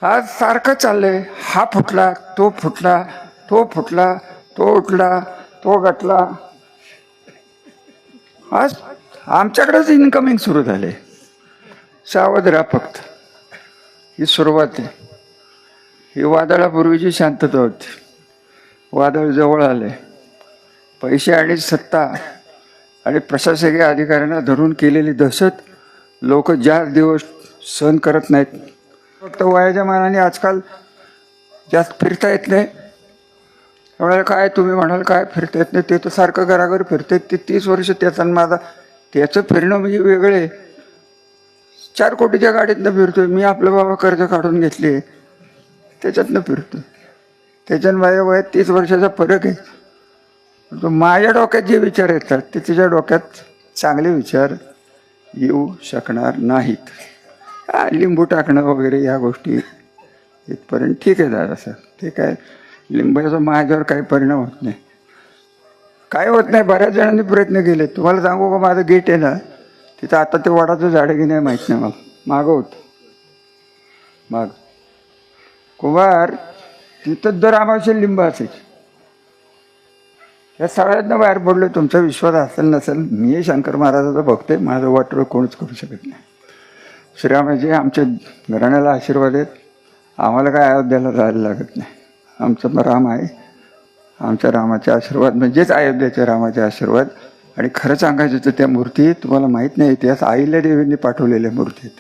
आज सारखं चाललंय, हा फुटला, तो फुटला, तो फुटला, तो उठला, तो गटला. आज आमच्याकडेच इन्कमिंग सुरू झाले. सावध राहा फक्त, ही सुरुवात आहे. ही वादळापूर्वीची शांतता होती. वादळ जवळ आले. पैसे आणि सत्ता आणि प्रशासकीय अधिकाऱ्यांना धरून केलेली दहशत लोक ज्या दिवस सहन करत नाहीत. फक्त वयाच्या मानाने आजकाल जास्त फिरता येत नाही. त्यामुळे काय तुम्ही म्हणाल काय फिरता येत नाही, ते तर सारखं घराघर फिरते. ते 30 वर्ष त्याचा माझा त्याचं फिरणं म्हणजे वेगळे. 4 कोटीच्या गाडीतनं फिरतोय मी. आपलं बाबा कर्ज काढून घेतले त्याच्यातनं फिरतोय. त्याच्यानं माझ्या वयात 30 वर्षाचा फरक आहे. माझ्या डोक्यात जे विचार येतात ते तिच्या डोक्यात चांगले विचार येऊ शकणार नाहीत. लिंबू टाकणं वगैरे या गोष्टी इथपर्यंत ठीक आहे दादा सर. ते काय लिंबाचा माझ्यावर काही परिणाम होत नाही, काय होत नाही. बऱ्याच जणांनी प्रयत्न केले. तुम्हाला सांगू का, माझं गेट आहे ना तिथं आता ते वडाचं झाड की नाही माहीत नाही मला. मागं होतं माग कुंभार तिथं दर अमावस्या लिंब असायची. या सगळ्यांना बाहेर पडलो. तुमचा विश्वास असेल नसेल, मी शंकर महाराजाचा भक्त आहे. माझं वाटोळं कोणच करू शकत नाही. श्रीरामाचे आमच्या घराण्याला आशीर्वाद आहेत. आम्हाला काय अयोध्याला जायला लागत नाही. आमचं राम आहे. आमच्या रामाचे आशीर्वाद म्हणजेच अयोध्याच्या रामाचे आशीर्वाद. आणि खरं सांगायचं तर त्या मूर्ती तुम्हाला माहीत नाही, इतिहास अहिल्यादेवींनी पाठवलेल्या मूर्ती आहेत.